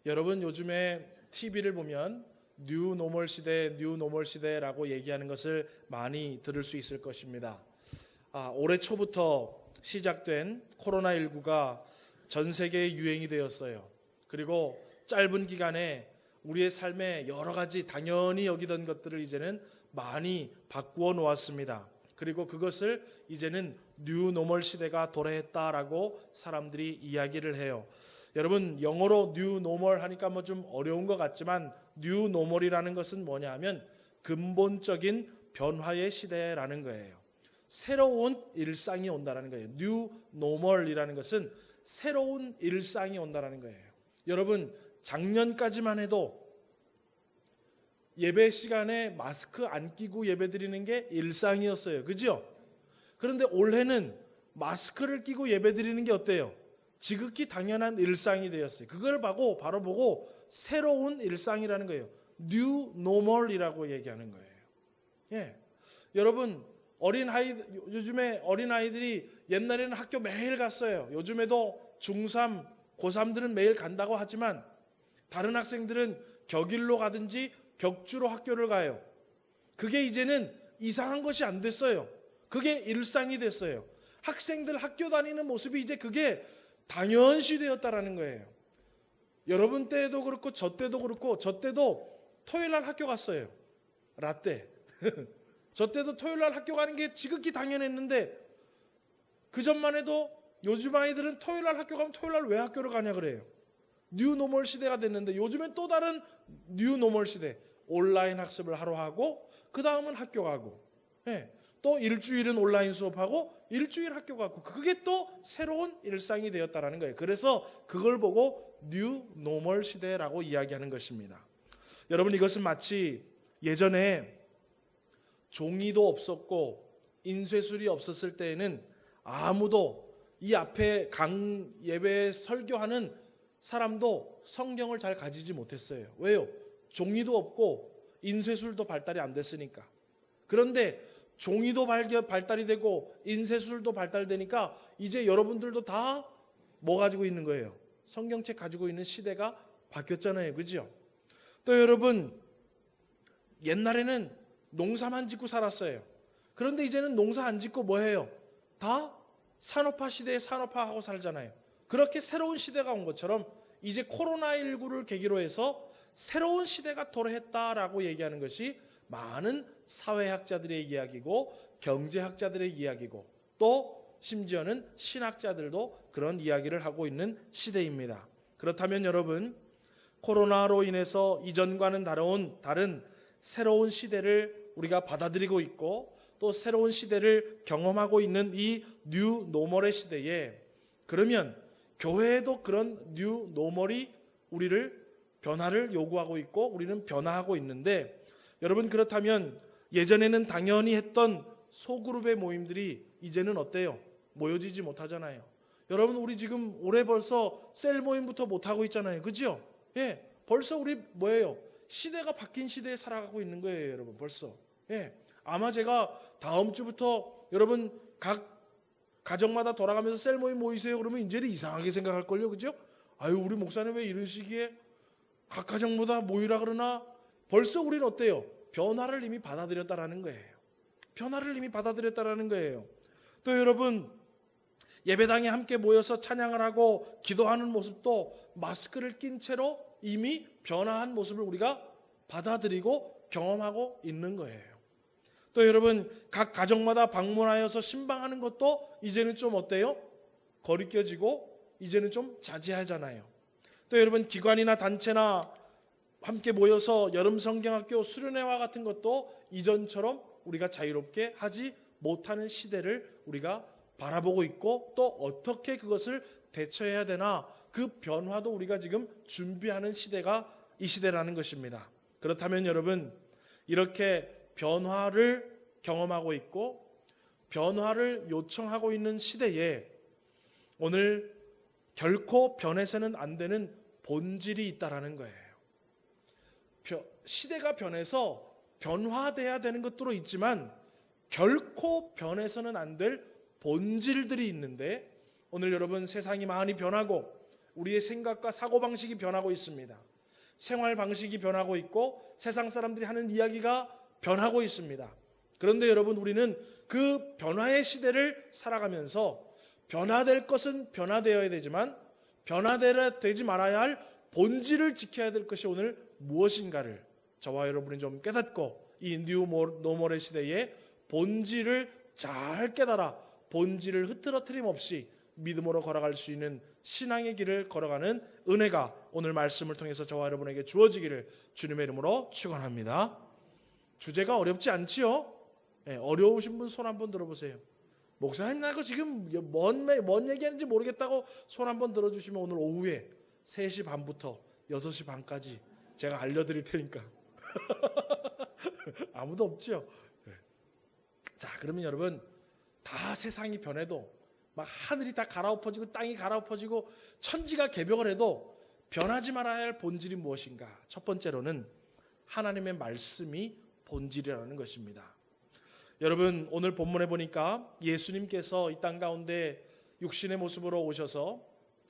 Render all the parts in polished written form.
여러분 요즘에 TV를 보면 뉴 노멀 시대, 뉴 노멀 시대라고 얘기하는 것을 많이 들을 수 있을 것입니다. 올해 초부터 시작된 코로나19가 전 세계에 유행이 되었어요. 그리고 짧은 기간에 우리의 삶에 여러 가지 당연히 여기던 것들을 이제는 많이 바꾸어 놓았습니다. 그리고 그것을 이제는 뉴 노멀 시대가 도래했다라고 사람들이 이야기를 해요. 여러분 영어로 뉴 노멀 하니까 뭐 좀 어려운 것 같지만 뉴 노멀이라는 것은 뭐냐 하면 근본적인 변화의 시대라는 거예요. 새로운 일상이 온다는 거예요. 뉴 노멀이라는 것은 새로운 일상이 온다는 거예요. 여러분 작년까지만 해도 예배 시간에 마스크 안 끼고 예배 드리는 게 일상이었어요. 그죠? 그런데 올해는 마스크를 끼고 예배 드리는 게 어때요? 지극히 당연한 일상이 되었어요. 그걸 바로 보고 새로운 일상이라는 거예요. 뉴 노멀이라고 얘기하는 거예요. 예. 여러분 요즘에 어린아이들이 옛날에는 학교 매일 갔어요. 요즘에도 중3, 고3들은 매일 간다고 하지만 다른 학생들은 격일로 가든지 격주로 학교를 가요. 그게 이제는 이상한 것이 안 됐어요. 그게 일상이 됐어요. 학생들 학교 다니는 모습이 이제 그게 당연시 되었다라는 거예요. 여러분 때도 그렇고 저 때도 그렇고 저 때도 토요일 날 학교 갔어요. 라떼. 저 때도 토요일 날 학교 가는 게 지극히 당연했는데 그 전만 해도 요즘 아이들은 토요일 날 학교 가면 토요일 날 왜 학교를 가냐 그래요. 뉴 노멀 시대가 됐는데 요즘엔 또 다른 뉴 노멀 시대. 온라인 학습을 하러 하고 그 다음은 학교 가고 또 일주일은 온라인 수업하고 일주일 학교 가고 그게 또 새로운 일상이 되었다는 거예요. 그래서 그걸 보고 뉴 노멀 시대라고 이야기하는 것입니다. 여러분 이것은 마치 예전에 종이도 없었고 인쇄술이 없었을 때에는 아무도 이 앞에 강 예배 설교하는 사람도 성경을 잘 가지지 못했어요. 왜요? 종이도 없고 인쇄술도 발달이 안 됐으니까. 그런데 종이도 발달이 되고 인쇄술도 발달되니까 이제 여러분들도 다 뭐 가지고 있는 거예요? 성경책 가지고 있는 시대가 바뀌었잖아요. 그죠? 또 여러분 옛날에는 농사만 짓고 살았어요. 그런데 이제는 농사 안 짓고 뭐 해요? 다 산업화 시대에 산업화하고 살잖아요. 그렇게 새로운 시대가 온 것처럼 이제 코로나19를 계기로 해서 새로운 시대가 도래했다라고 얘기하는 것이 많은 사회학자들의 이야기고 경제학자들의 이야기고 또 심지어는 신학자들도 그런 이야기를 하고 있는 시대입니다. 그렇다면 여러분 코로나로 인해서 이전과는 다른 새로운 시대를 우리가 받아들이고 있고 또 새로운 시대를 경험하고 있는 이 뉴 노멀의 시대에 그러면 교회에도 그런 뉴 노멀이 우리를 변화를 요구하고 있고 우리는 변화하고 있는데 여러분 그렇다면 예전에는 당연히 했던 소그룹의 모임들이 이제는 어때요? 모여지지 못하잖아요. 여러분 우리 지금 올해 벌써 셀 모임부터 못하고 있잖아요. 그죠? 예, 벌써 우리 뭐예요? 시대가 바뀐 시대에 살아가고 있는 거예요. 여러분 벌써. 예, 아마 제가 다음 주부터 여러분 각 가정마다 돌아가면서 셀 모임 모이세요. 그러면 이제는 이상하게 생각할걸요. 그죠? 아유 우리 목사님 왜 이런 시기에 각 가정마다 모이라 그러나 벌써 우리는 어때요? 변화를 이미 받아들였다라는 거예요. 변화를 이미 받아들였다라는 거예요. 또 여러분 예배당에 함께 모여서 찬양을 하고 기도하는 모습도 마스크를 낀 채로 이미 변화한 모습을 우리가 받아들이고 경험하고 있는 거예요. 또 여러분 각 가정마다 방문하여서 신방하는 것도 이제는 좀 어때요? 거리껴지고 이제는 좀 자제하잖아요. 또 여러분 기관이나 단체나 함께 모여서 여름 성경학교 수련회와 같은 것도 이전처럼 우리가 자유롭게 하지 못하는 시대를 우리가 바라보고 있고 또 어떻게 그것을 대처해야 되나 그 변화도 우리가 지금 준비하는 시대가 이 시대라는 것입니다. 그렇다면 여러분 이렇게 변화를 경험하고 있고 변화를 요청하고 있는 시대에 오늘 결코 변해서는 안 되는 본질이 있다라는 거예요. 시대가 변해서 변화돼야 되는 것도 있지만 결코 변해서는 안 될 본질들이 있는데 오늘 여러분 세상이 많이 변하고 우리의 생각과 사고방식이 변하고 있습니다. 생활 방식이 변하고 있고 세상 사람들이 하는 이야기가 변하고 있습니다. 그런데 여러분, 우리는 그 변화의 시대를 살아가면서 변화될 것은 변화되어야 되지만 변화되지 말아야 할 본질을 지켜야 될 것이 오늘 무엇인가를 저와 여러분이 좀 깨닫고 이 뉴 노멀의 시대에 본질을 잘 깨달아 본질을 흐트러트림 없이 믿음으로 걸어갈 수 있는 신앙의 길을 걸어가는 은혜가 오늘 말씀을 통해서 저와 여러분에게 주어지기를 주님의 이름으로 축원합니다. 주제가 어렵지 않지요? 네, 어려우신 분 손 한번 들어보세요. 목사님, 나 이거 지금 뭔 얘기하는지 모르겠다고 손 한번 들어주시면 오늘 오후에 3시 반부터 6시 반까지 제가 알려드릴 테니까. 아무도 없죠? 네. 자, 그러면 여러분, 다 세상이 변해도 막 하늘이 다 갈아엎어지고 땅이 갈아엎어지고 천지가 개벽을 해도 변하지 말아야 할 본질이 무엇인가? 첫 번째로는 하나님의 말씀이 본질이라는 것입니다. 여러분, 오늘 본문에 보니까 예수님께서 이 땅 가운데 육신의 모습으로 오셔서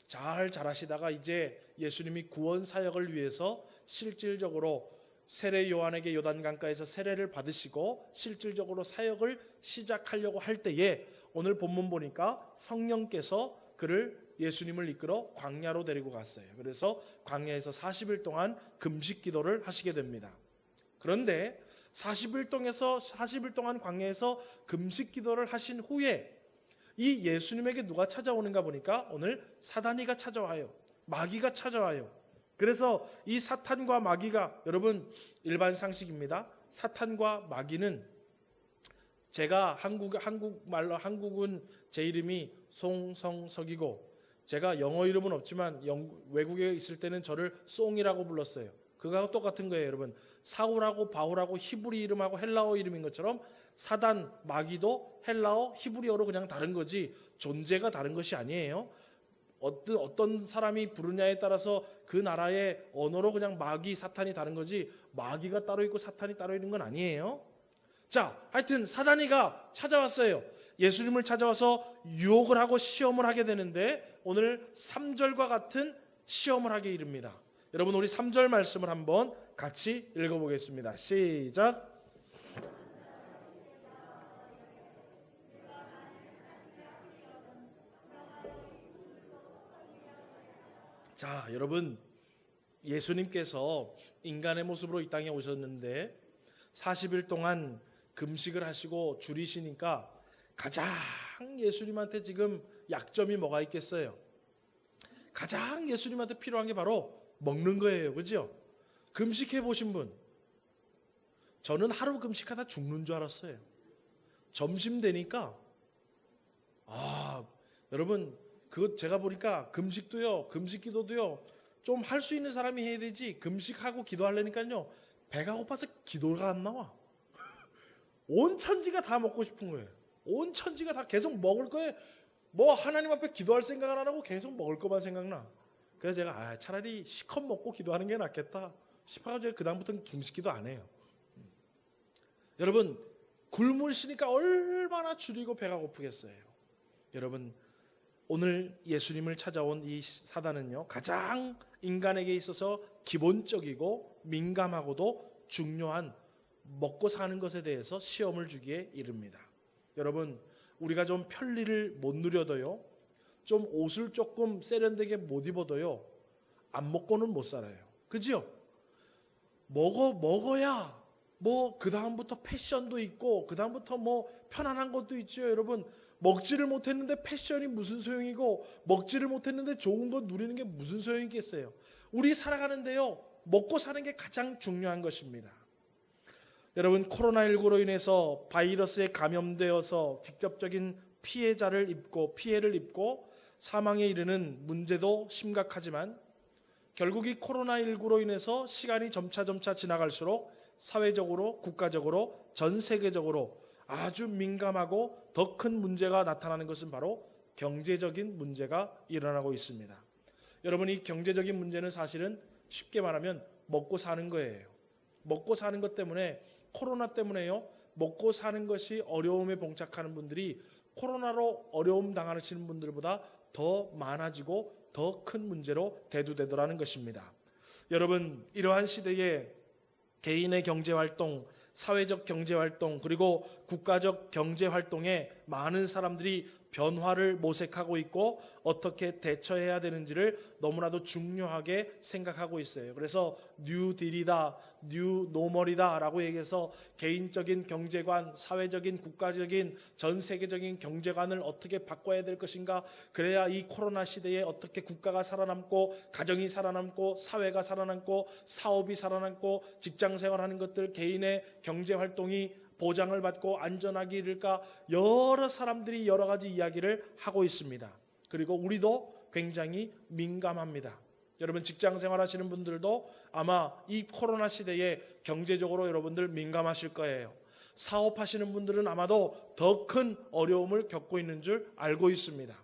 잘 자라시다가 이제 예수님이 구원 사역을 위해서 실질적으로 세례 요한에게 요단강가에서 세례를 받으시고 실질적으로 사역을 시작하려고 할 때에 오늘 본문 보니까 성령께서 예수님을 이끌어 광야로 데리고 갔어요. 그래서 광야에서 40일 동안 금식 기도를 하시게 됩니다. 그런데 40일 동안 광야에서 금식 기도를 하신 후에 이 예수님에게 누가 찾아오는가 보니까 오늘 사단이가 찾아와요. 마귀가 찾아와요. 그래서 이 사탄과 마귀가, 여러분, 일반 상식입니다. 사탄과 마귀는, 제가 한국은 제 이름이 송성석이고 제가 영어 이름은 없지만 외국에 있을 때는 저를 송이라고 불렀어요. 그거하고 똑같은 거예요, 여러분. 사울하고 바울하고 히브리 이름하고 헬라어 이름인 것처럼 사단, 마귀도 헬라어, 히브리어로 그냥 다른 거지 존재가 다른 것이 아니에요. 어떤 사람이 부르냐에 따라서 그 나라의 언어로 그냥 마귀, 사탄이 다른 거지 마귀가 따로 있고 사탄이 따로 있는 건 아니에요. 자, 하여튼 사단이가 찾아왔어요. 예수님을 찾아와서 유혹을 하고 시험을 하게 되는데 오늘 3절과 같은 시험을 하게 이릅니다. 여러분, 우리 3절 말씀을 한번 같이 읽어보겠습니다. 시작. 자, 여러분, 예수님께서 인간의 모습으로 이 땅에 오셨는데 40일 동안 금식을 하시고 줄이시니까 가장 예수님한테 지금 약점이 뭐가 있겠어요? 가장 예수님한테 필요한 게 바로 먹는 거예요. 그죠? 금식해 보신 분, 저는 하루 금식하다 죽는 줄 알았어요. 점심 되니까 여러분, 그거 제가 보니까 금식도요, 금식 기도도요, 좀 할 수 있는 사람이 해야 되지 금식하고 기도하려니까요 배가 고파서 기도가 안 나와. 온 천지가 다 먹고 싶은 거예요. 온 천지가 다 계속 먹을 거예요. 뭐 하나님 앞에 기도할 생각을 안 하고 계속 먹을 것만 생각나. 그래서 제가 차라리 시컷 먹고 기도하는 게 낫겠다 싶어가지고 그 다음부터는 금식 기도 안 해요. 여러분, 굶으시니까 얼마나 줄이고 배가 고프겠어요. 여러분, 오늘 예수님을 찾아온 이 사단은요, 가장 인간에게 있어서 기본적이고 민감하고도 중요한 먹고 사는 것에 대해서 시험을 주기에 이릅니다. 여러분, 우리가 좀 편리를 못 누려도요, 좀 옷을 조금 세련되게 못 입어도요, 안 먹고는 못 살아요. 그죠? 먹어야 뭐 그 다음부터 패션도 있고 그 다음부터 뭐 편안한 것도 있죠. 여러분, 먹지를 못했는데 패션이 무슨 소용이고 먹지를 못했는데 좋은 것 누리는 게 무슨 소용이 있겠어요. 우리 살아가는데요, 먹고 사는 게 가장 중요한 것입니다. 여러분, 코로나19로 인해서 바이러스에 감염되어서 직접적인 피해를 입고 사망에 이르는 문제도 심각하지만 결국 이 코로나19로 인해서 시간이 점차 지나갈수록 사회적으로, 국가적으로, 전 세계적으로 아주 민감하고 더 큰 문제가 나타나는 것은 바로 경제적인 문제가 일어나고 있습니다. 여러분, 이 경제적인 문제는 사실은 쉽게 말하면 먹고 사는 거예요. 먹고 사는 것 때문에, 코로나 때문에요, 먹고 사는 것이 어려움에 봉착하는 분들이 코로나로 어려움 당하시는 분들보다 더 많아지고 더 큰 문제로 대두되더라는 것입니다. 여러분, 이러한 시대에 개인의 경제활동, 사회적 경제활동, 그리고 국가적 경제활동에 많은 사람들이 변화를 모색하고 있고 어떻게 대처해야 되는지를 너무나도 중요하게 생각하고 있어요. 그래서 뉴딜이다, 뉴노멀이다 라고 얘기해서 개인적인 경제관, 사회적인, 국가적인, 전 세계적인 경제관을 어떻게 바꿔야 될 것인가, 그래야 이 코로나 시대에 어떻게 국가가 살아남고 가정이 살아남고 사회가 살아남고 사업이 살아남고 직장생활하는 것들, 개인의 경제활동이 보장을 받고 안전하게 이를까, 여러 사람들이 여러 가지 이야기를 하고 있습니다. 그리고 우리도 굉장히 민감합니다. 여러분, 직장생활 하시는 분들도 아마 이 코로나 시대에 경제적으로 여러분들 민감하실 거예요. 사업하시는 분들은 아마도 더 큰 어려움을 겪고 있는 줄 알고 있습니다.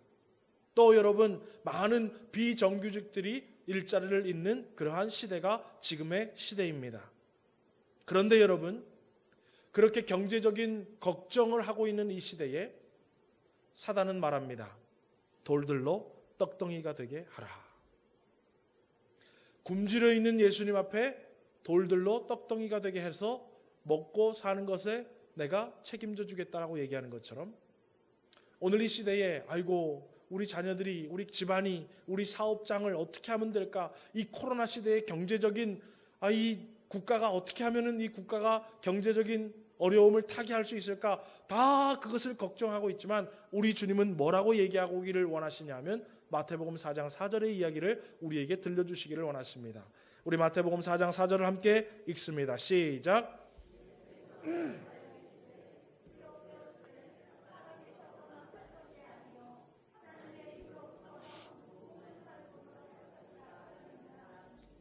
또 여러분, 많은 비정규직들이 일자리를 잇는 그러한 시대가 지금의 시대입니다. 그런데 여러분, 그렇게 경제적인 걱정을 하고 있는 이 시대에 사단은 말합니다. 돌들로 떡덩이가 되게 하라. 굶주려 있는 예수님 앞에 돌들로 떡덩이가 되게 해서 먹고 사는 것에 내가 책임져 주겠다라고 얘기하는 것처럼, 오늘 이 시대에 아이고 우리 자녀들이, 우리 집안이, 우리 사업장을 어떻게 하면 될까, 이 코로나 시대의 경제적인 이 국가가 어떻게 하면은 이 국가가 경제적인 어려움을 타개할 수 있을까, 다 그것을 걱정하고 있지만 우리 주님은 뭐라고 얘기하고 오기를 원하시냐면 마태복음 4장 4절의 이야기를 우리에게 들려주시기를 원하십니다. 우리 마태복음 4장 4절을 함께 읽습니다. 시작.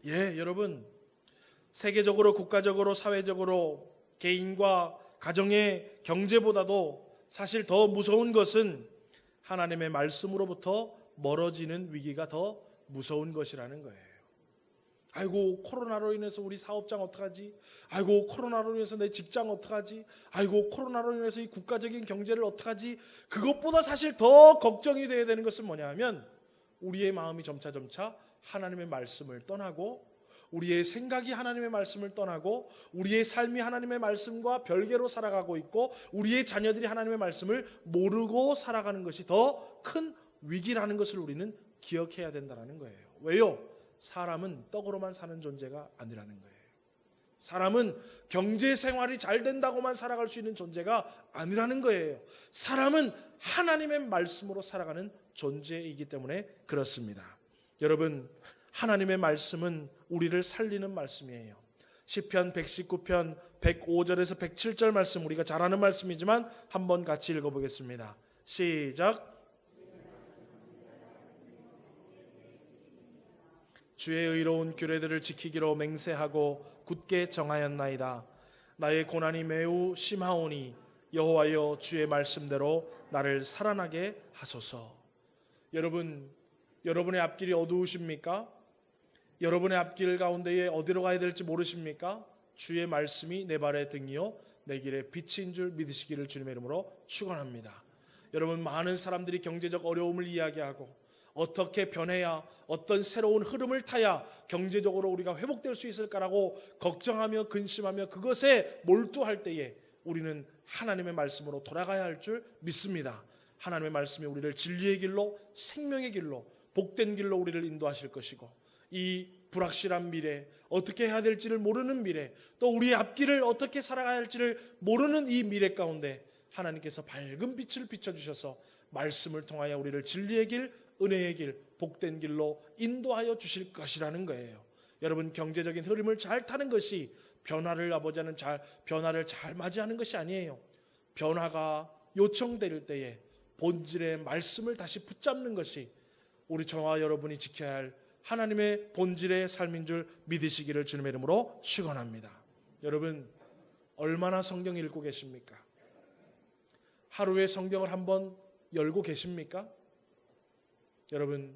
예, 여러분, 세계적으로, 국가적으로, 사회적으로 개인과 가정의 경제보다도 사실 더 무서운 것은 하나님의 말씀으로부터 멀어지는 위기가 더 무서운 것이라는 거예요. 아이고 코로나로 인해서 우리 사업장 어떡하지? 아이고 코로나로 인해서 내 직장 어떡하지? 아이고 코로나로 인해서 이 국가적인 경제를 어떡하지? 그것보다 사실 더 걱정이 돼야 되는 것은 뭐냐 하면, 우리의 마음이 점차 하나님의 말씀을 떠나고, 우리의 생각이 하나님의 말씀을 떠나고, 우리의 삶이 하나님의 말씀과 별개로 살아가고 있고, 우리의 자녀들이 하나님의 말씀을 모르고 살아가는 것이 더 큰 위기라는 것을 우리는 기억해야 된다는 거예요. 왜요? 사람은 떡으로만 사는 존재가 아니라는 거예요. 사람은 경제 생활이 잘 된다고만 살아갈 수 있는 존재가 아니라는 거예요. 사람은 하나님의 말씀으로 살아가는 존재이기 때문에 그렇습니다. 여러분, 하나님의 말씀은 우리를 살리는 말씀이에요. 시편 119편 105절에서 107절 말씀, 우리가 잘 아는 말씀이지만 한번 같이 읽어보겠습니다. 시작. 주의 의로운 규례들을 지키기로 맹세하고 굳게 정하였나이다. 나의 고난이 매우 심하오니 여호와여 주의 말씀대로 나를 살아나게 하소서. 여러분, 여러분의 앞길이 어두우십니까? 여러분의 앞길 가운데에 어디로 가야 될지 모르십니까? 주의 말씀이 내 발의 등이요 내 길의 빛인 줄 믿으시기를 주님의 이름으로 축원합니다. 여러분, 많은 사람들이 경제적 어려움을 이야기하고 어떻게 변해야, 어떤 새로운 흐름을 타야 경제적으로 우리가 회복될 수 있을까라고 걱정하며 근심하며 그것에 몰두할 때에 우리는 하나님의 말씀으로 돌아가야 할 줄 믿습니다. 하나님의 말씀이 우리를 진리의 길로, 생명의 길로, 복된 길로 우리를 인도하실 것이고, 이 불확실한 미래, 어떻게 해야 될지를 모르는 미래, 또 우리의 앞길을 어떻게 살아가야 할지를 모르는 이 미래 가운데 하나님께서 밝은 빛을 비춰주셔서 말씀을 통하여 우리를 진리의 길, 은혜의 길, 복된 길로 인도하여 주실 것이라는 거예요. 여러분, 경제적인 흐름을 잘 타는 것이 변화를 잘 맞이하는 것이 아니에요. 변화가 요청될 때에 본질의 말씀을 다시 붙잡는 것이 우리 저와 여러분이 지켜야 할 하나님의 본질의 삶인 줄 믿으시기를 주님의 이름으로 축원합니다. 여러분, 얼마나 성경 읽고 계십니까? 하루에 성경을 한번 열고 계십니까? 여러분,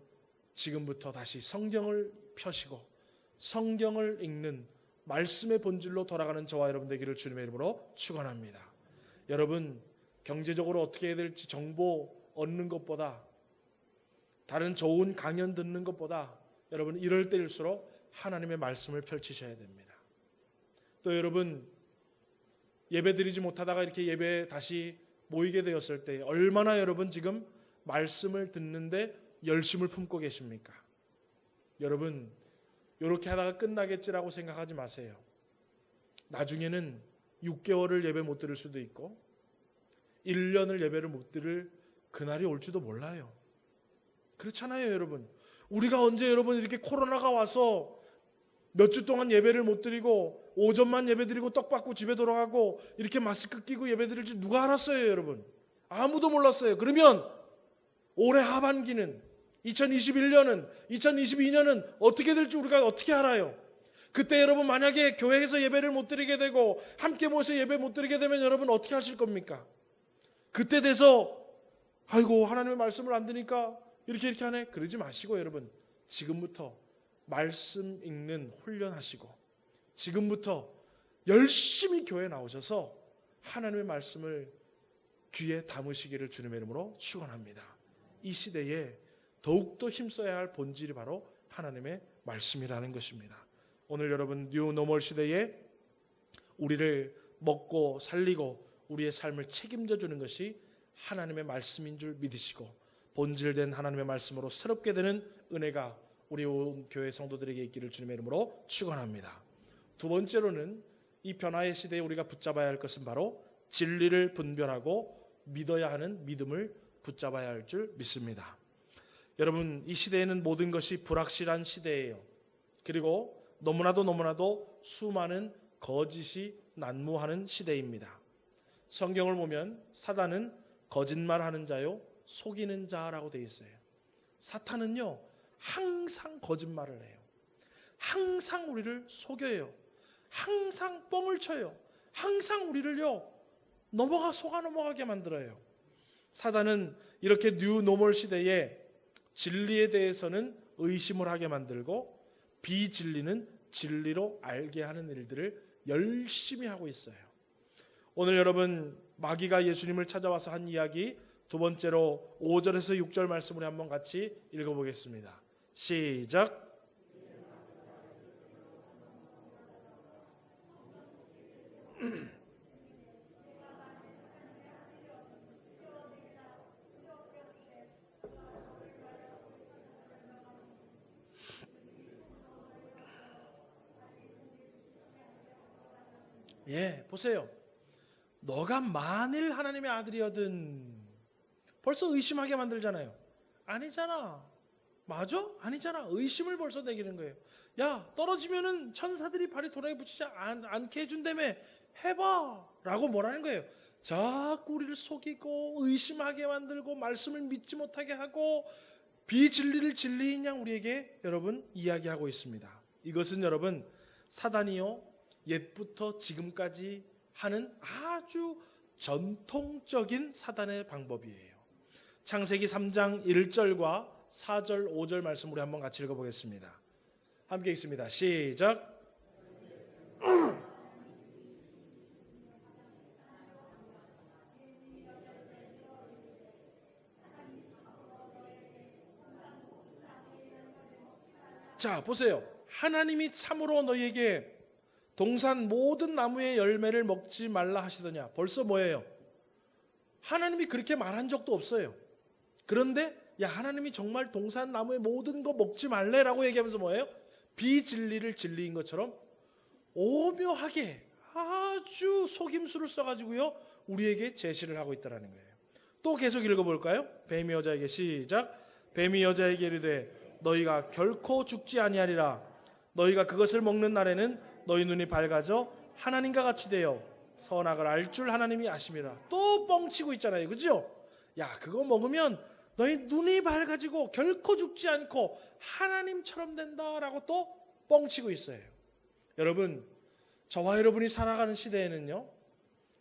지금부터 다시 성경을 펴시고 성경을 읽는 말씀의 본질로 돌아가는 저와 여러분 되기를 주님의 이름으로 축원합니다. 여러분, 경제적으로 어떻게 해야 될지 정보 얻는 것보다 다른 좋은 강연 듣는 것보다 여러분 이럴 때일수록 하나님의 말씀을 펼치셔야 됩니다. 또 여러분 예배드리지 못하다가 이렇게 예배에 다시 모이게 되었을 때 얼마나 여러분 지금 말씀을 듣는데 열심을 품고 계십니까? 여러분 이렇게 하다가 끝나겠지라고 생각하지 마세요. 나중에는 6개월을 예배 못 들을 수도 있고 1년을 예배를 못 들을 그날이 올지도 몰라요. 그렇잖아요, 여러분. 우리가 언제 여러분 이렇게 코로나가 와서 몇 주 동안 예배를 못 드리고 오전만 예배 드리고 떡 받고 집에 돌아가고 이렇게 마스크 끼고 예배 드릴지 누가 알았어요, 여러분? 아무도 몰랐어요. 그러면 올해 하반기는 2021년은 2022년은 어떻게 될지 우리가 어떻게 알아요? 그때 여러분 만약에 교회에서 예배를 못 드리게 되고 함께 모여서 예배 못 드리게 되면 여러분 어떻게 하실 겁니까? 그때 돼서 아이고 하나님의 말씀을 안 드니까 이렇게 하네. 그러지 마시고 여러분 지금부터 말씀 읽는 훈련하시고 지금부터 열심히 교회에 나오셔서 하나님의 말씀을 귀에 담으시기를 주님의 이름으로 축원합니다. 이 시대에 더욱더 힘써야 할 본질이 바로 하나님의 말씀이라는 것입니다. 오늘 여러분 뉴 노멀 시대에 우리를 먹고 살리고 우리의 삶을 책임져 주는 것이 하나님의 말씀인 줄 믿으시고 본질된 하나님의 말씀으로 새롭게 되는 은혜가 우리 온 교회 성도들에게 있기를 주님의 이름으로 축원합니다. 두 번째로는 이 변화의 시대에 우리가 붙잡아야 할 것은 바로 진리를 분별하고 믿어야 하는 믿음을 붙잡아야 할 줄 믿습니다. 여러분 이 시대에는 모든 것이 불확실한 시대예요. 그리고 너무나도 수많은 거짓이 난무하는 시대입니다. 성경을 보면 사단은 거짓말하는 자요 속이는 자라고 되어 있어요. 사탄은요 항상 거짓말을 해요. 항상 우리를 속여요. 항상 뻥을 쳐요. 항상 우리를요 속아 넘어가게 만들어요. 사단은 이렇게 뉴 노멀 시대에 진리에 대해서는 의심을 하게 만들고 비진리는 진리로 알게 하는 일들을 열심히 하고 있어요. 오늘 여러분 마귀가 예수님을 찾아와서 한 이야기 두 번째로 5절에서 6절 말씀을 한번 같이 읽어보겠습니다. 시작. 보세요. 너가 만일 하나님의 아들이거든 벌써 의심하게 만들잖아요. 아니잖아. 맞아? 아니잖아. 의심을 벌써 내기는 거예요. 야 떨어지면은 천사들이 발이 도랑에 붙이지 않게 해준다며 해봐 라고 뭐라는 거예요. 자꾸 우리를 속이고 의심하게 만들고 말씀을 믿지 못하게 하고 비진리를 진리인 양 우리에게 여러분 이야기하고 있습니다. 이것은 여러분 사단이요 옛부터 지금까지 하는 아주 전통적인 사단의 방법이에요. 창세기 3장 1절과 4절 5절 말씀 우리 한번 같이 읽어보겠습니다. 함께 읽습니다. 시작. 자 보세요. 하나님이 참으로 너희에게 동산 모든 나무의 열매를 먹지 말라 하시더냐. 벌써 뭐예요? 하나님이 그렇게 말한 적도 없어요. 그런데 야 하나님이 정말 동산 나무의 모든 거 먹지 말래라고 얘기하면서 뭐예요? 비진리를 진리인 것처럼 오묘하게 아주 속임수를 써가지고요 우리에게 제시를 하고 있다는 거예요. 또 계속 읽어볼까요? 뱀이 여자에게 시작. 뱀이 여자에게 이르되 너희가 결코 죽지 아니하리라. 너희가 그것을 먹는 날에는 너희 눈이 밝아져 하나님과 같이 되어 선악을 알 줄 하나님이 아심이라. 또 뻥치고 있잖아요. 그죠? 야 그거 먹으면 너희 눈이 밝아지고 결코 죽지 않고 하나님처럼 된다라고 또 뻥치고 있어요. 여러분 저와 여러분이 살아가는 시대에는요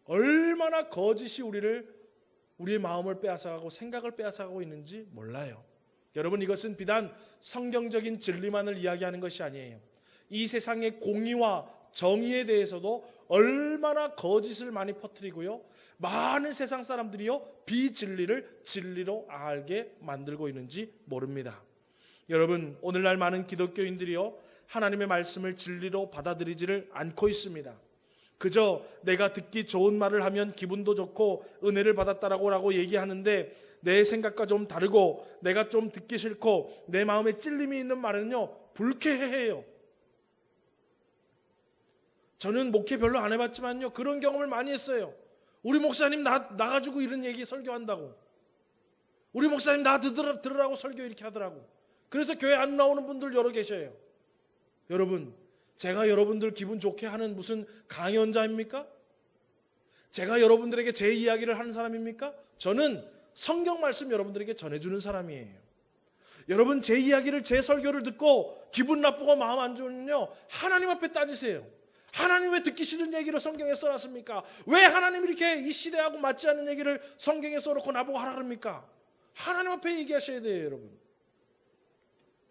얼마나 거짓이 우리의 마음을 빼앗아가고 생각을 빼앗아가고 있는지 몰라요. 여러분 이것은 비단 성경적인 진리만을 이야기하는 것이 아니에요. 이 세상의 공의와 정의에 대해서도 얼마나 거짓을 많이 퍼뜨리고요, 많은 세상 사람들이요 비진리를 진리로 알게 만들고 있는지 모릅니다. 여러분, 오늘날 많은 기독교인들이요 하나님의 말씀을 진리로 받아들이지를 않고 있습니다. 그저 내가 듣기 좋은 말을 하면 기분도 좋고 은혜를 받았다라고 얘기하는데, 내 생각과 좀 다르고 내가 좀 듣기 싫고 내 마음에 찔림이 있는 말은요 불쾌해해요. 저는 목회 별로 안 해봤지만요 그런 경험을 많이 했어요. 우리 목사님 나가지고 이런 얘기 설교한다고, 우리 목사님 나 들으라고 설교 이렇게 하더라고. 그래서 교회 안 나오는 분들 여러 계셔요. 여러분, 제가 여러분들 기분 좋게 하는 무슨 강연자입니까? 제가 여러분들에게 제 이야기를 하는 사람입니까? 저는 성경 말씀 여러분들에게 전해주는 사람이에요. 여러분, 제 이야기를, 제 설교를 듣고 기분 나쁘고 마음 안 좋으면요 하나님 앞에 따지세요. 하나님 왜 듣기 싫은 얘기를 성경에 써놨습니까? 왜 하나님 이렇게 이 시대하고 맞지 않는 얘기를 성경에 써놓고 나보고 하라 그럽니까? 하나님 앞에 얘기하셔야 돼요.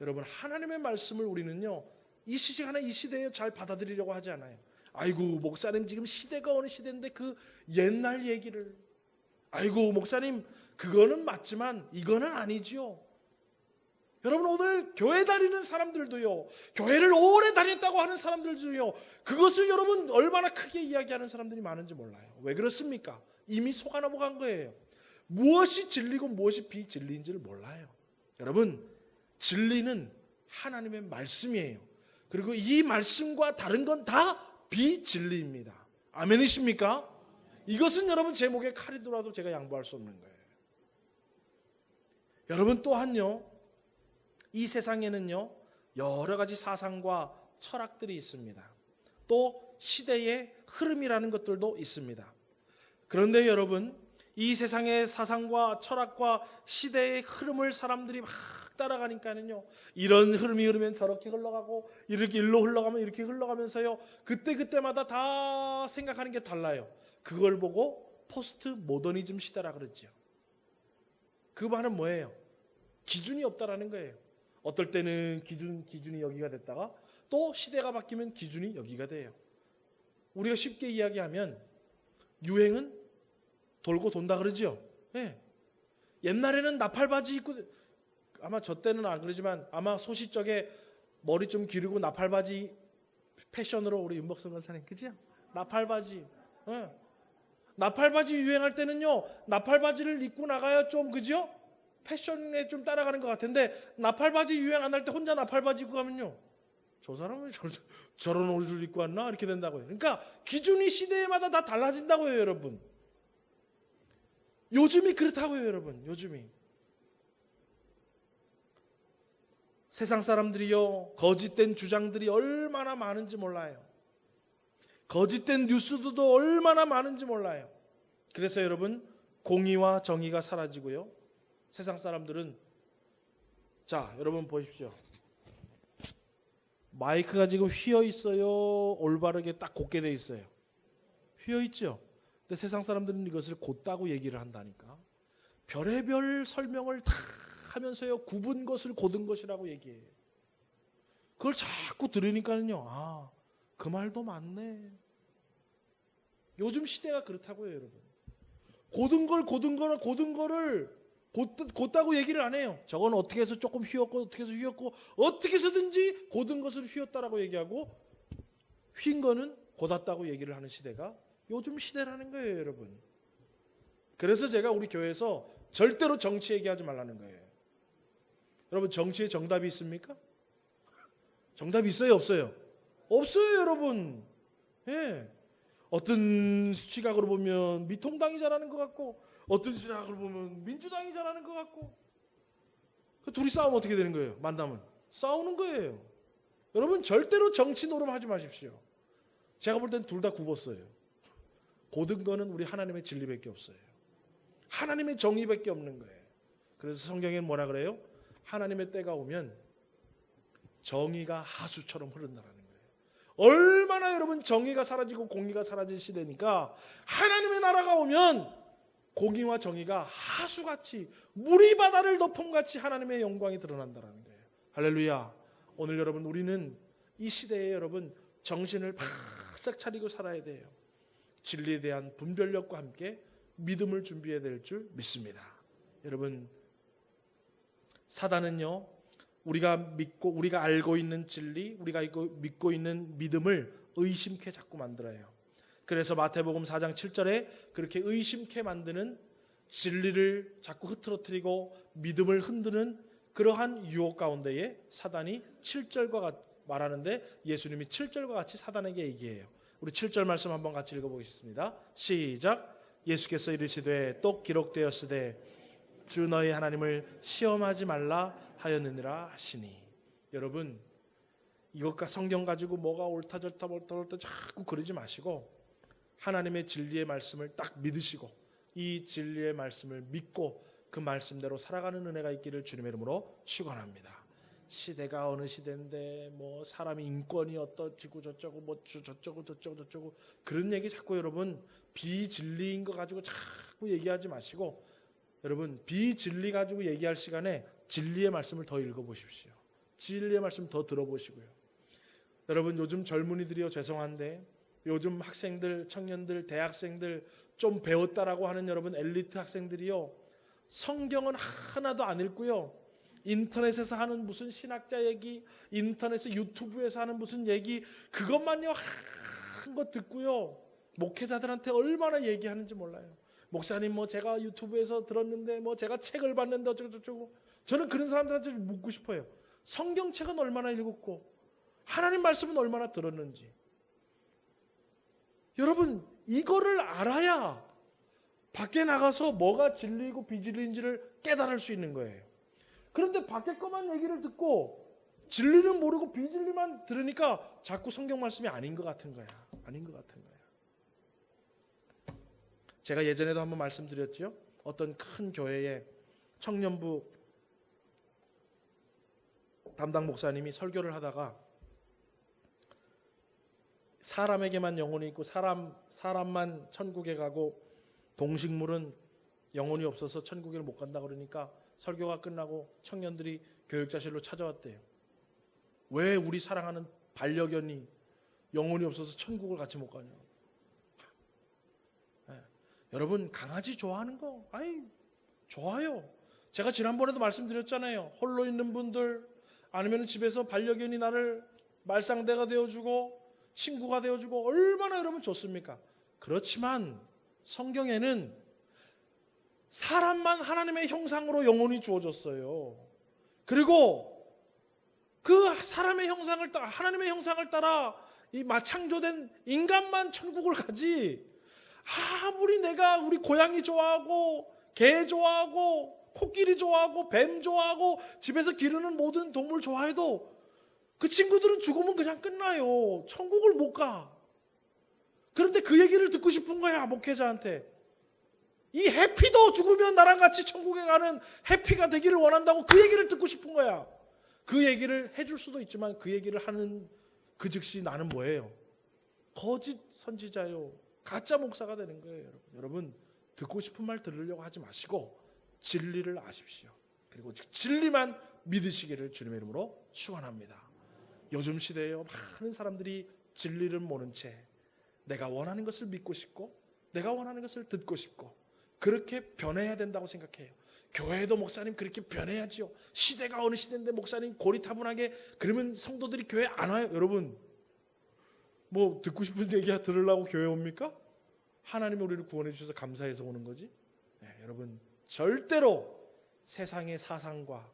여러분, 하나님의 말씀을 우리는요 이 시간에 이 시대에 잘 받아들이려고 하지 않아요. 아이고 목사님 지금 시대가 어느 시대인데 그 옛날 얘기를, 아이고 목사님 그거는 맞지만 이거는 아니지요. 여러분, 오늘 교회 다니는 사람들도요, 교회를 오래 다녔다고 하는 사람들도요, 그것을 여러분 얼마나 크게 이야기하는 사람들이 많은지 몰라요. 왜 그렇습니까? 이미 속아 넘어간 거예요. 무엇이 진리고 무엇이 비진리인지를 몰라요. 여러분, 진리는 하나님의 말씀이에요. 그리고 이 말씀과 다른 건 다 비진리입니다. 아멘이십니까? 이것은 여러분 제 목에 칼이 들어와도 제가 양보할 수 없는 거예요. 여러분, 또한요 이 세상에는요 여러 가지 사상과 철학들이 있습니다. 또 시대의 흐름이라는 것들도 있습니다. 그런데 여러분, 이 세상의 사상과 철학과 시대의 흐름을 사람들이 막 따라가니까는요 이런 흐름이 흐르면 저렇게 흘러가고, 이렇게 일로 흘러가면 이렇게 흘러가면서요 그때마다 다 생각하는 게 달라요. 그걸 보고 포스트 모더니즘 시대라 그러죠. 그 말은 뭐예요? 기준이 없다라는 거예요. 어떨 때는 기준이 여기가 됐다가 또 시대가 바뀌면 기준이 여기가 돼요. 우리가 쉽게 이야기하면 유행은 돌고 돈다 그러죠. 네. 옛날에는 나팔바지 입고, 아마 저 때는 안 그러지만 아마 소시적에 머리 좀 기르고 나팔바지 패션으로 우리 윤복선 권사님, 그죠? 나팔바지. 네. 나팔바지 유행할 때는요 나팔바지를 입고 나가야 좀, 그죠? 패션에 좀 따라가는 것 같은데, 나팔바지 유행 안 할 때 혼자 나팔바지 입고 가면요 저 사람은 저런 옷을 입고 왔나? 이렇게 된다고요. 그러니까 기준이 시대마다 다 달라진다고요. 여러분, 요즘이 그렇다고요. 여러분, 요즘이 세상 사람들이요 거짓된 주장들이 얼마나 많은지 몰라요. 거짓된 뉴스도 얼마나 많은지 몰라요. 그래서 여러분, 공의와 정의가 사라지고요 세상 사람들은, 자 여러분 보십시오. 마이크가 지금 휘어 있어요, 올바르게 딱 곧게 돼 있어요? 휘어 있죠. 근데 세상 사람들은 이것을 곧다고 얘기를 한다니까. 별의별 설명을 다 하면서요 굽은 것을 곧은 것이라고 얘기해요. 그걸 자꾸 들으니까는요, 아, 그 말도 맞네. 요즘 시대가 그렇다고요. 여러분, 곧은 거를 곧다고 얘기를 안 해요. 저건 어떻게 해서 조금 휘었고 어떻게 해서 휘었고 어떻게 해서든지 곧은 것을 휘었다라고 얘기하고, 휜 거는 곧았다고 얘기를 하는 시대가 요즘 시대라는 거예요. 여러분, 그래서 제가 우리 교회에서 절대로 정치 얘기하지 말라는 거예요. 여러분, 정치에 정답이 있습니까? 정답이 있어요? 없어요? 없어요. 여러분, 예. 어떤 시각으로 보면 미통당이 잘하는 것 같고 어떤 시각으로 보면 민주당이 잘하는 것 같고, 둘이 싸우면 어떻게 되는 거예요? 만나면 싸우는 거예요. 여러분, 절대로 정치 노름하지 마십시오. 제가 볼 땐 둘 다 굽었어요. 고든 거는 우리 하나님의 진리밖에 없어요. 하나님의 정의밖에 없는 거예요. 그래서 성경에는 뭐라 그래요? 하나님의 때가 오면 정의가 하수처럼 흐른다라는 거예요. 얼마나 여러분 정의가 사라지고 공의가 사라진 시대니까, 하나님의 나라가 오면 공의와 정의가 하수같이 물이 바다를 덮음같이 하나님의 영광이 드러난다라는 거예요. 할렐루야. 오늘 여러분, 우리는 이 시대에 여러분 정신을 바싹 차리고 살아야 돼요. 진리에 대한 분별력과 함께 믿음을 준비해야 될 줄 믿습니다. 여러분, 사단은요, 우리가 믿고 우리가 알고 있는 진리, 우리가 믿고 있는 믿음을 의심케 자꾸 만들어요. 그래서 마태복음 4장 7절에 그렇게 의심케 만드는 진리를 자꾸 흐트러뜨리고 믿음을 흔드는 그러한 유혹 가운데에 사단이 7절과 말하는데 예수님이 7절과 같이 사단에게 얘기해요. 우리 7절 말씀 한번 같이 읽어보겠습니다. 시작. 예수께서 이르시되 또 기록되었으되 주 너희 하나님을 시험하지 말라 하였느니라 하시니. 여러분, 이것과 성경 가지고 뭐가 옳다 저렇다 자꾸 그러지 마시고 하나님의 진리의 말씀을 딱 믿으시고 이 진리의 말씀을 믿고 그 말씀대로 살아가는 은혜가 있기를 주님의 이름으로 축원합니다. 시대가 어느 시대인데 뭐 사람이 인권이 어떠지고 저쩌고 뭐 저쩌고 그런 얘기 자꾸 여러분 비진리인 거 가지고 자꾸 얘기하지 마시고 여러분 비진리 가지고 얘기할 시간에 진리의 말씀을 더 읽어보십시오. 진리의 말씀 더 들어보시고요. 여러분 요즘 젊은이들이요, 죄송한데 요즘 학생들, 청년들, 대학생들 좀 배웠다라고 하는 여러분 엘리트 학생들이요, 성경은 하나도 안 읽고요, 인터넷에서 하는 무슨 신학자 얘기, 인터넷에 유튜브에서 하는 무슨 얘기, 그것만요 한것 듣고요, 목회자들한테 얼마나 얘기하는지 몰라요. 목사님 뭐 제가 유튜브에서 들었는데 뭐 제가 책을 봤는데 어쩌고 저쩌고. 저는 그런 사람들한테 묻고 싶어요. 성경책은 얼마나 읽었고 하나님 말씀은 얼마나 들었는지. 여러분 이거를 알아야 밖에 나가서 뭐가 진리이고 비진리인지를 깨달을 수 있는 거예요. 그런데 밖에 것만 얘기를 듣고 진리는 모르고 비진리만 들으니까 자꾸 성경 말씀이 아닌 것 같은 거야. 아닌 것 같은 거야. 제가 예전에도 한번 말씀드렸죠. 어떤 큰 교회에 청년부 담당 목사님이 설교를 하다가 사람에게만 영혼이 있고 사람만 천국에 가고 동식물은 영혼이 없어서 천국에 못 간다 그러니까 설교가 끝나고 청년들이 교육자실로 찾아왔대요. 왜 우리 사랑하는 반려견이 영혼이 없어서 천국을 같이 못 가냐. 네. 여러분 강아지 좋아하는 거 좋아요. 제가 지난번에도 말씀드렸잖아요. 홀로 있는 분들 아니면 집에서 반려견이 나를 말상대가 되어주고 친구가 되어주고 얼마나 여러분 좋습니까? 그렇지만 성경에는 사람만 하나님의 형상으로 영혼이 주어졌어요. 그리고 그 사람의 형상을 따라 하나님의 형상을 따라 이 창조된 인간만 천국을 가지. 아무리 내가 우리 고양이 좋아하고 개 좋아하고 코끼리 좋아하고 뱀 좋아하고 집에서 기르는 모든 동물 좋아해도 그 친구들은 죽으면 그냥 끝나요. 천국을 못 가. 그런데 그 얘기를 듣고 싶은 거야, 목회자한테. 이 해피도 죽으면 나랑 같이 천국에 가는 해피가 되기를 원한다고 그 얘기를 듣고 싶은 거야. 그 얘기를 해줄 수도 있지만 그 얘기를 하는 그 즉시 나는 뭐예요? 거짓 선지자요. 가짜 목사가 되는 거예요. 여러분 듣고 싶은 말 들으려고 하지 마시고 진리를 아십시오. 그리고 진리만 믿으시기를 주님의 이름으로 축원합니다. 요즘 시대에요, 많은 사람들이 진리를 모른 채 내가 원하는 것을 믿고 싶고 내가 원하는 것을 듣고 싶고 그렇게 변해야 된다고 생각해요. 교회도 목사님 그렇게 변해야지요. 시대가 어느 시대인데 목사님 고리타분하게 그러면 성도들이 교회 안 와요. 여러분 뭐 듣고 싶은 얘기 들으려고 교회 옵니까? 하나님이 우리를 구원해 주셔서 감사해서 오는 거지. 네, 여러분 절대로 세상의 사상과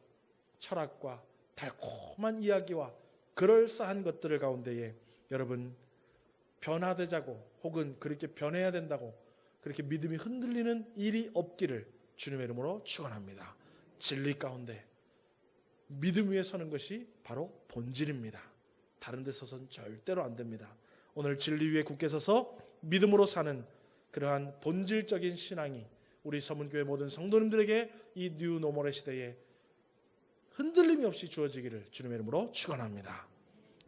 철학과 달콤한 이야기와 그럴싸한 것들을 가운데에 여러분 변화되자고 혹은 그렇게 변해야 된다고 그렇게 믿음이 흔들리는 일이 없기를 주님의 이름으로 축원합니다. 진리 가운데 믿음 위에 서는 것이 바로 본질입니다. 다른 데 서서는 절대로 안 됩니다. 오늘 진리 위에 굳게 서서 믿음으로 사는 그러한 본질적인 신앙이 우리 서문교회 모든 성도님들에게 이 뉴 노멀의 시대에 흔들림이 없이 주어지기를 주님의 이름으로 축원합니다.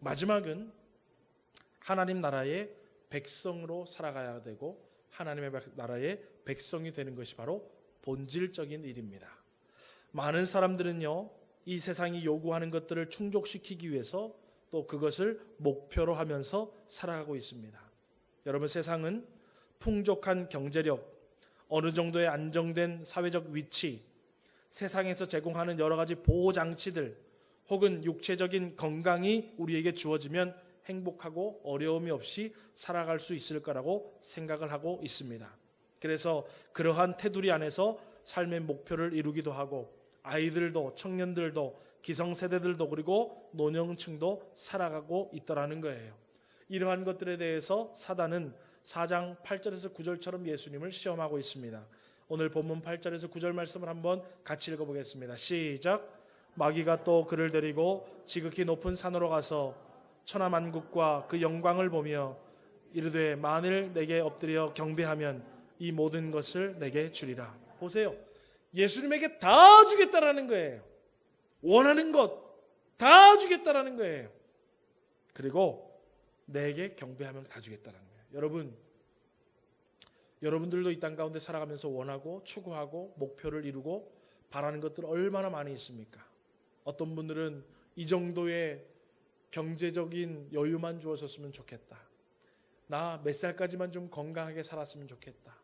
마지막은 하나님 나라의 백성으로 살아가야 되고 하나님의 나라의 백성이 되는 것이 바로 본질적인 일입니다. 많은 사람들은요, 이 세상이 요구하는 것들을 충족시키기 위해서 또 그것을 목표로 하면서 살아가고 있습니다. 여러분, 세상은 풍족한 경제력, 어느 정도의 안정된 사회적 위치, 세상에서 제공하는 여러 가지 보호 장치들 혹은 육체적인 건강이 우리에게 주어지면 행복하고 어려움이 없이 살아갈 수 있을 거라고 생각을 하고 있습니다. 그래서 그러한 테두리 안에서 삶의 목표를 이루기도 하고 아이들도 청년들도 기성세대들도 그리고 노년층도 살아가고 있더라는 거예요. 이러한 것들에 대해서 사단은 4장 8절에서 9절처럼 예수님을 시험하고 있습니다. 오늘 본문 8절에서 9절 말씀을 한번 같이 읽어보겠습니다. 시작. 마귀가 또 그를 데리고 지극히 높은 산으로 가서 천하만국과 그 영광을 보며 이르되 만일 내게 엎드려 경배하면 이 모든 것을 내게 주리라. 보세요. 예수님에게 다 주겠다라는 거예요. 원하는 것 다 주겠다라는 거예요. 그리고 내게 경배하면 다 주겠다라는 거예요. 여러분들도 이 땅 가운데 살아가면서 원하고 추구하고 목표를 이루고 바라는 것들 얼마나 많이 있습니까? 어떤 분들은 이 정도의 경제적인 여유만 주어졌으면 좋겠다. 나 몇 살까지만 좀 건강하게 살았으면 좋겠다.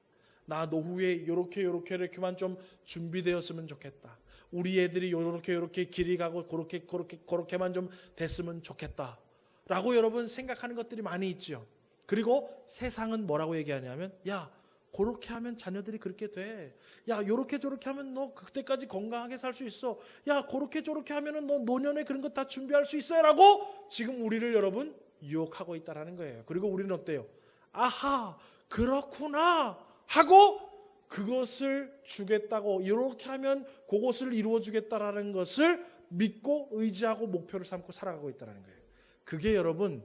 나 노후에 이렇게만 좀 준비되었으면 좋겠다. 우리 애들이 이렇게 길이 가고 그렇게만 좀 됐으면 좋겠다. 라고 여러분 생각하는 것들이 많이 있죠. 그리고 세상은 뭐라고 얘기하냐면, 야, 그렇게 하면 자녀들이 그렇게 돼. 야, 요렇게 저렇게 하면 너 그때까지 건강하게 살 수 있어. 야, 그렇게 저렇게 하면은 너 노년에 그런 거 다 준비할 수 있어요. 라고 지금 우리를 여러분 유혹하고 있다라는 거예요. 그리고 우리는 어때요? 아하, 그렇구나 하고 그것을 주겠다고, 이렇게 하면 그것을 이루어 주겠다라는 것을 믿고 의지하고 목표를 삼고 살아가고 있다는 거예요. 그게 여러분,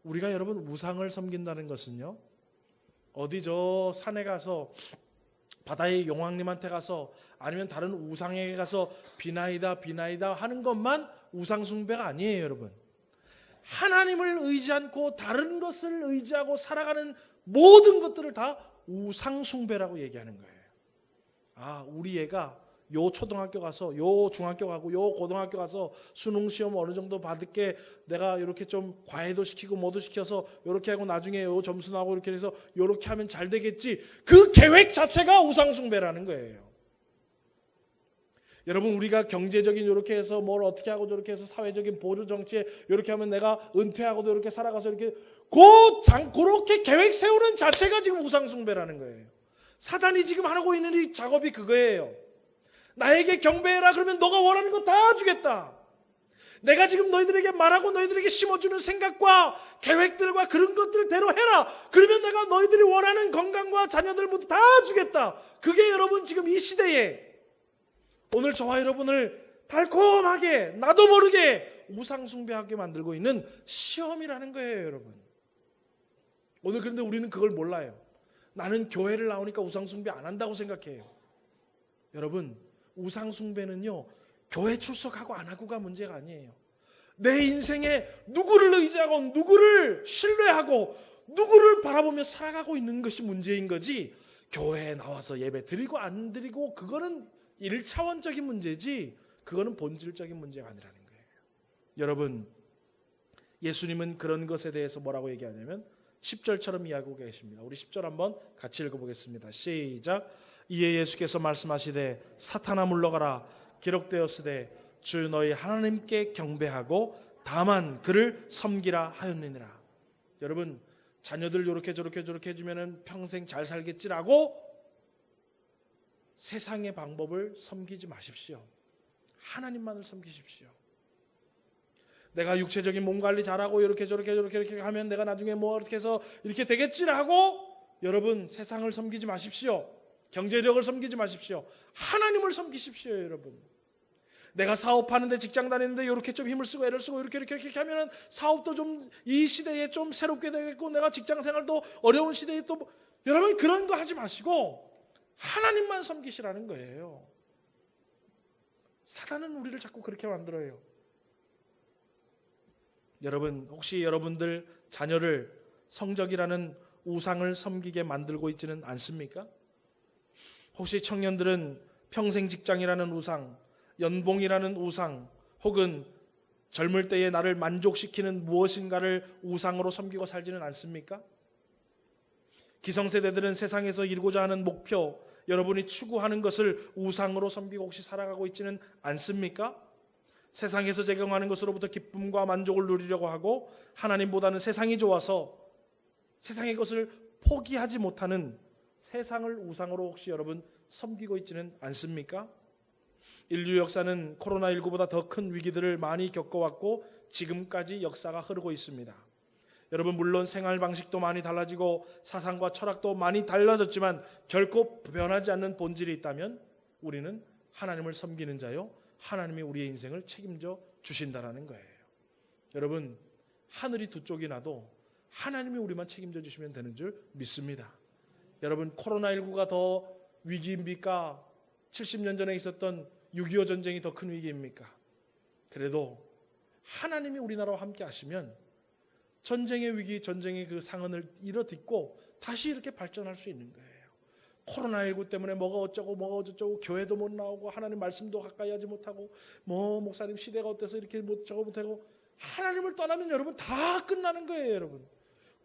우리가 여러분 우상을 섬긴다는 것은요, 어디 저 산에 가서 바다의 용왕님한테 가서 아니면 다른 우상에게 가서 비나이다 하는 것만 우상 숭배가 아니에요. 여러분, 하나님을 의지 않고 다른 것을 의지하고 살아가는 모든 것들을 다 우상 숭배라고 얘기하는 거예요. 아, 우리 애가 요 초등학교 가서 요 중학교 가고 요 고등학교 가서 수능 시험 어느 정도 받을게, 내가 이렇게 좀 과외도 시키고 뭐도 시켜서 이렇게 하고 나중에 요 점수 나오고 이렇게 해서 이렇게 하면 잘 되겠지. 그 계획 자체가 우상 숭배라는 거예요. 여러분, 우리가 경제적인 이렇게 해서 뭘 어떻게 하고 저렇게 해서 사회적인 보조 정치에 이렇게 하면 내가 은퇴하고도 이렇게 살아가서 이렇게 그렇게 계획 세우는 자체가 지금 우상 숭배라는 거예요. 사단이 지금 하고 있는 이 작업이 그거예요. 나에게 경배해라. 그러면 너가 원하는 거 다 주겠다. 내가 지금 너희들에게 말하고 너희들에게 심어주는 생각과 계획들과 그런 것들대로 해라. 그러면 내가 너희들이 원하는 건강과 자녀들 모두 다 주겠다. 그게 여러분 지금 이 시대에 오늘 저와 여러분을 달콤하게 나도 모르게 우상 숭배하게 만들고 있는 시험이라는 거예요. 여러분, 오늘 그런데 우리는 그걸 몰라요. 나는 교회를 나오니까 우상 숭배 안 한다고 생각해요. 여러분, 우상 숭배는요, 교회 출석하고 안 하고가 문제가 아니에요. 내 인생에 누구를 의지하고 누구를 신뢰하고 누구를 바라보며 살아가고 있는 것이 문제인 거지, 교회에 나와서 예배 드리고 안 드리고 그거는 1차원적인 문제지 그거는 본질적인 문제가 아니라는 거예요. 여러분, 예수님은 그런 것에 대해서 뭐라고 얘기하냐면 10절처럼 이야기하고 계십니다. 우리 10절 한번 같이 읽어보겠습니다. 시작. 이에 예수께서 말씀하시되 사탄아 물러가라. 기록되었으되 주 너희 하나님께 경배하고 다만 그를 섬기라 하였느니라. 여러분, 자녀들 이렇게 저렇게 해주면 평생 잘 살겠지라고 세상의 방법을 섬기지 마십시오. 하나님만을 섬기십시오. 내가 육체적인 몸 관리 잘하고 이렇게 하면 내가 나중에 뭐 이렇게 해서 이렇게 되겠지라고 여러분 세상을 섬기지 마십시오. 경제력을 섬기지 마십시오. 하나님을 섬기십시오. 여러분, 내가 사업하는데 직장 다니는데 이렇게 좀 힘을 쓰고 애를 쓰고 이렇게 하면은 사업도 좀 이 시대에 좀 새롭게 되겠고 내가 직장 생활도 어려운 시대에 또 여러분 그런 거 하지 마시고 하나님만 섬기시라는 거예요. 사단은 우리를 자꾸 그렇게 만들어요. 여러분, 혹시 여러분들 자녀를 성적이라는 우상을 섬기게 만들고 있지는 않습니까? 혹시 청년들은 평생 직장이라는 우상, 연봉이라는 우상, 혹은 젊을 때에 나를 만족시키는 무엇인가를 우상으로 섬기고 살지는 않습니까? 기성세대들은 세상에서 이루고자 하는 목표, 여러분이 추구하는 것을 우상으로 섬기고 혹시 살아가고 있지는 않습니까? 세상에서 제공하는 것으로부터 기쁨과 만족을 누리려고 하고 하나님보다는 세상이 좋아서 세상의 것을 포기하지 못하는 세상을 우상으로 혹시 여러분 섬기고 있지는 않습니까? 인류 역사는 코로나19보다 더 큰 위기들을 많이 겪어왔고 지금까지 역사가 흐르고 있습니다. 여러분, 물론 생활 방식도 많이 달라지고 사상과 철학도 많이 달라졌지만 결코 변하지 않는 본질이 있다면 우리는 하나님을 섬기는 자요, 하나님이 우리의 인생을 책임져 주신다라는 거예요. 여러분, 하늘이 두 쪽이 나도 하나님이 우리만 책임져 주시면 되는 줄 믿습니다. 여러분, 코로나19가 더 위기입니까? 70년 전에 있었던 6.25 전쟁이 더 큰 위기입니까? 그래도 하나님이 우리나라와 함께 하시면 전쟁의 위기, 전쟁의 그 상흔을 이뤄딛고 다시 이렇게 발전할 수 있는 거예요. 코로나19 때문에 뭐가 어쩌고 뭐가 어쩌고 교회도 못 나오고 하나님 말씀도 가까이 하지 못하고 뭐 목사님 시대가 어때서 이렇게 저거 못하고 하나님을 떠나면 여러분 다 끝나는 거예요. 여러분,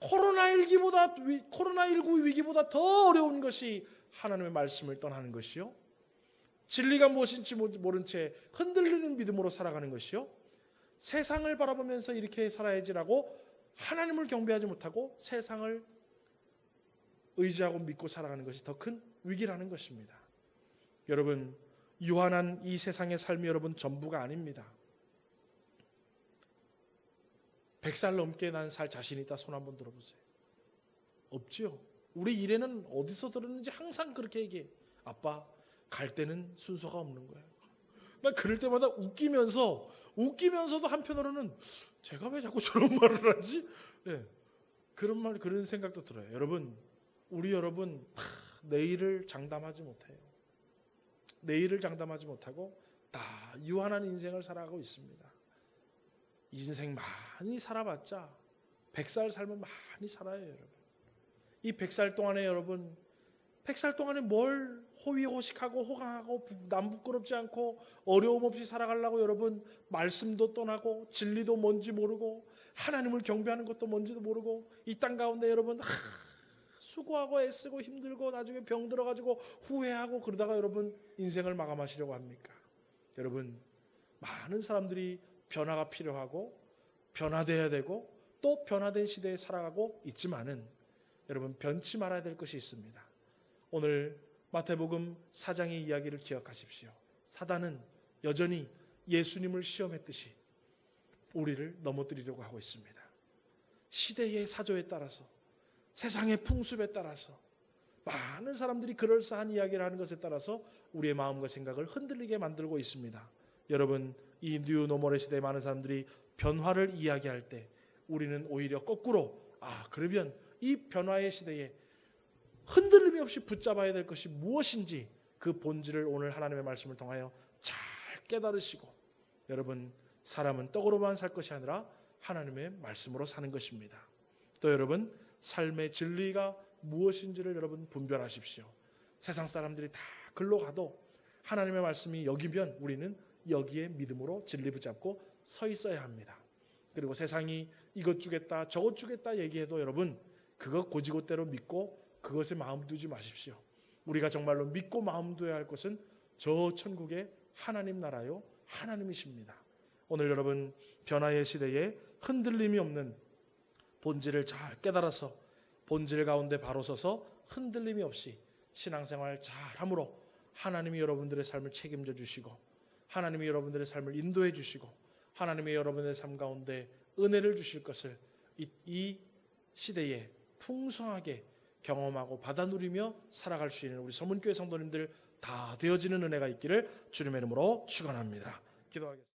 코로나19 위기보다 더 어려운 것이 하나님의 말씀을 떠나는 것이요, 진리가 무엇인지 모른 채 흔들리는 믿음으로 살아가는 것이요, 세상을 바라보면서 이렇게 살아야지라고 하나님을 경배하지 못하고 세상을 의지하고 믿고 살아가는 것이 더 큰 위기라는 것입니다. 여러분, 유한한 이 세상의 삶이 여러분 전부가 아닙니다. 100살 넘게 난 살 자신 있다 손 한번 들어보세요. 없지요. 우리 일에는 어디서 들었는지 항상 그렇게 얘기해. 아빠, 갈 때는 순서가 없는 거예요. 난 그럴 때마다 웃기면서도 한편으로는 제가 왜 자꾸 저런 말을 하지? 네. 그런 생각도 들어요. 여러분, 우리 여러분 다 내일을 장담하지 못해요. 내일을 장담하지 못하고 다 유한한 인생을 살아가고 있습니다. 인생 많이 살아봤자 100살 살면 많이 살아요. 여러분, 이 100살 동안에 여러분 100살 동안에 뭘 호의호식하고 호강하고 남 부끄럽지 않고 어려움 없이 살아가려고 여러분 말씀도 떠나고 진리도 뭔지 모르고 하나님을 경배하는 것도 뭔지도 모르고 이 땅 가운데 여러분 수고하고 애쓰고 힘들고 나중에 병 들어가지고 후회하고 그러다가 여러분 인생을 마감하시려고 합니까? 여러분, 많은 사람들이 변화가 필요하고 변화돼야 되고 또 변화된 시대에 살아가고 있지만은 여러분, 변치 말아야 될 것이 있습니다. 오늘 마태복음 4장의 이야기를 기억하십시오. 사단은 여전히 예수님을 시험했듯이 우리를 넘어뜨리려고 하고 있습니다. 시대의 사조에 따라서, 세상의 풍습에 따라서, 많은 사람들이 그럴싸한 이야기를 하는 것에 따라서 우리의 마음과 생각을 흔들리게 만들고 있습니다. 여러분, 이 뉴노멀의 시대에 많은 사람들이 변화를 이야기할 때 우리는 오히려 거꾸로 그러면 이 변화의 시대에 흔들림이 없이 붙잡아야 될 것이 무엇인지 그 본질을 오늘 하나님의 말씀을 통하여 잘 깨달으시고, 여러분, 사람은 떡으로만 살 것이 아니라 하나님의 말씀으로 사는 것입니다. 또 여러분, 삶의 진리가 무엇인지를 여러분 분별하십시오. 세상 사람들이 다 글로 가도 하나님의 말씀이 여기면 우리는 여기에 믿음으로 진리 붙잡고 서 있어야 합니다. 그리고 세상이 이것 주겠다 저것 주겠다 얘기해도 여러분 그거 고지고대로 믿고 그것에 마음 두지 마십시오. 우리가 정말로 믿고 마음 둬야 할 것은 저 천국의 하나님 나라요, 하나님이십니다. 오늘 여러분, 변화의 시대에 흔들림이 없는 본질을 잘 깨달아서 본질 가운데 바로 서서 흔들림이 없이 신앙생활 잘함으로 하나님이 여러분들의 삶을 책임져 주시고 하나님이 여러분들의 삶을 인도해 주시고 하나님이 여러분의 삶 가운데 은혜를 주실 것을 이 시대에 풍성하게 경험하고 받아 누리며 살아갈 수 있는 우리 서문교회 성도님들 다 되어지는 은혜가 있기를 주님의 이름으로 축원합니다. 기도하겠습니다.